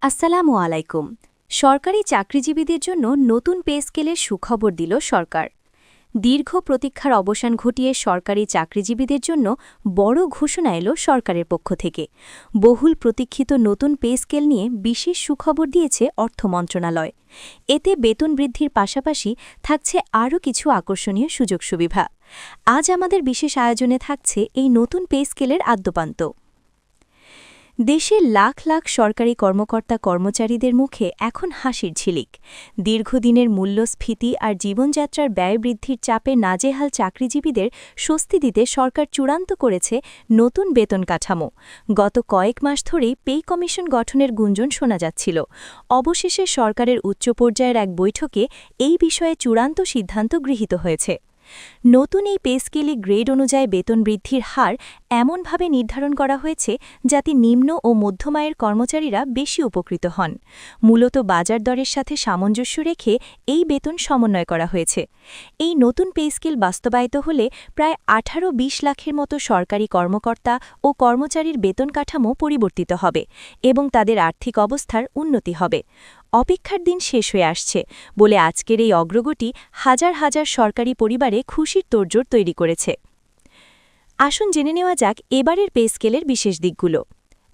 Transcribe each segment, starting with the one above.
আসসালামু আলাইকুম। সরকারি চাকরিজীবীদের জন্য নতুন পে স্কেলের সুখবর দিল সরকার। দীর্ঘ প্রতীক্ষার অবসান ঘটিয়ে সরকারি চাকরিজীবীদের জন্য বড় ঘোষণা এলো সরকারের পক্ষ থেকে। বহুল প্রতীক্ষিত নতুন পে স্কেল নিয়ে বিশেষ সুখবর দিয়েছে অর্থ মন্ত্রণালয়। এতে বেতন বৃদ্ধির পাশাপাশি থাকছে আরও কিছু আকর্ষণীয় সুযোগ সুবিধা। আজ আমাদের বিশেষ আয়োজনে থাকছে এই নতুন পে স্কেলের আদ্যোপান্ত। দেশের লাখ লাখ সরকারি কর্মকর্তা কর্মচারীদের মুখে এখন হাসির ঝিলিক। দীর্ঘদিনের মূল্যস্ফীতি আর জীবনযাত্রার ব্যয় বৃদ্ধির চাপে নাজেহাল চাকরিজীবীদের স্বস্তি দিতে সরকার চূড়ান্ত করেছে নতুন বেতন কাঠামো। গত কয়েক মাস ধরেই পে কমিশন গঠনের গুঞ্জন শোনা যাচ্ছিল। অবশেষে সরকারের উচ্চ পর্যায়ের এক বৈঠকে এই বিষয়ে চূড়ান্ত সিদ্ধান্ত গৃহীত হয়েছে। নতুন এই পে স্কেলে গ্রেড অনুযায়ী বেতন বৃদ্ধির হার এমনভাবে নির্ধারণ করা হয়েছে যাতে নিম্ন ও মধ্যম আয়ের কর্মচারীরা বেশি উপকৃত হন। মূলত বাজার দরের সাথে সামঞ্জস্য রেখে এই বেতন সমন্বয় করা হয়েছে। এই নতুন পে স্কেল বাস্তবায়িত হলে প্রায় 18-20 লাখের মতো সরকারি কর্মকর্তা ও কর্মচারীর বেতন কাঠামো পরিবর্তিত হবে এবং তাদের আর্থিক অবস্থার উন্নতি হবে। অপেক্ষার দিন শেষ হয়ে আসছে বলে আজকের এই অগ্রগতি হাজার হাজার সরকারি পরিবারে খুশির তোড়জোড় তৈরি করেছে। আসুন জেনে নেওয়া যাক এবারের পে স্কেলের বিশেষ দিকগুলো।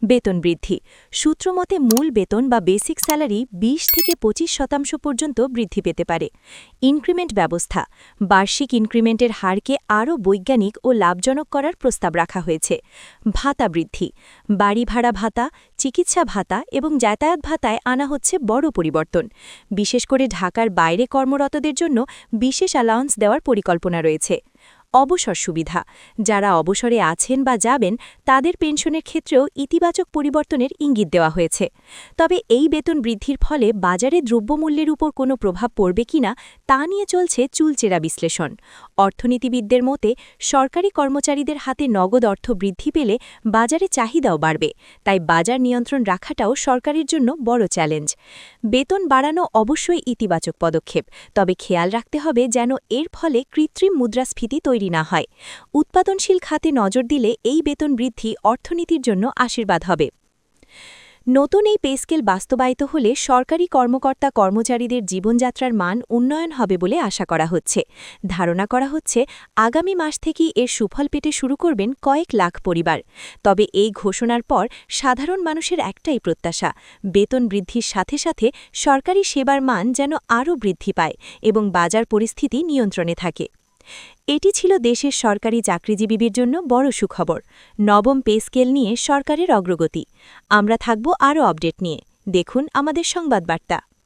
বেতন বৃদ্ধি সূত্রমতে মূল বেতন বা বেসিক স্যালারি 20-25% পর্যন্ত বৃদ্ধি পেতে পারে। ইনক্রিমেন্ট ব্যবস্থা বার্ষিক ইনক্রিমেন্টের হারকে আরও বৈজ্ঞানিক ও লাভজনক করার প্রস্তাব রাখা হয়েছে। ভাতা বৃদ্ধি বাড়ি ভাড়া ভাতা, চিকিৎসা ভাতা এবং যাতায়াত ভাতায় আনা হচ্ছে বড় পরিবর্তন। বিশেষ করে ঢাকার বাইরে কর্মরতদের জন্য বিশেষ অ্যালাউন্স দেওয়ার পরিকল্পনা রয়েছে। অবসর সুবিধা যারা অবসরে আছেন বা যাবেন তাদের পেনশনের ক্ষেত্রেও ইতিবাচক পরিবর্তনের ইঙ্গিত দেওয়া হয়েছে। তবে এই বেতন বৃদ্ধির ফলে বাজারে দ্রব্যমূল্যের উপর কোনো প্রভাব পড়বে কিনা তা নিয়ে চলছে চুলচেরা বিশ্লেষণ। অর্থনীতিবিদদের মতে সরকারি কর্মচারীদের হাতে নগদ অর্থ বৃদ্ধি পেলে বাজারে চাহিদাও বাড়বে, তাই বাজার নিয়ন্ত্রণ রাখাটাও সরকারের জন্য বড় চ্যালেঞ্জ। বেতন বাড়ানো অবশ্যই ইতিবাচক পদক্ষেপ, তবে খেয়াল রাখতে হবে যেন এর ফলে কৃত্রিম মুদ্রাস্ফীতি তৈরি না হয়। উৎপাদনশীল খাতে নজর দিলে এই বেতন বৃদ্ধি অর্থনীতির জন্য আশীর্বাদ হবে। নতুন এই পে স্কেল বাস্তবায়িত হলে সরকারি কর্মকর্তা কর্মচারীদের জীবনযাত্রার মান উন্নয়ন হবে বলে আশা করা হচ্ছে। ধারণা করা হচ্ছে আগামী মাস থেকেই এর সুফল পেতে শুরু করবেন কয়েক লাখ পরিবার। তবে এই ঘোষণার পর সাধারণ মানুষের একটাই প্রত্যাশা, বেতন বৃদ্ধির সাথে সাথে সরকারি সেবার মান যেন আরও বৃদ্ধি পায় এবং বাজার পরিস্থিতি নিয়ন্ত্রণে থাকে। এটি ছিল দেশের সরকারি চাকরিজীবীদের জন্য বড় সুখবর। নবম পে স্কেল নিয়ে সরকারের অগ্রগতি। আমরা থাকব আরও আপডেট নিয়ে। দেখুন আমাদের সংবাদবার্তা।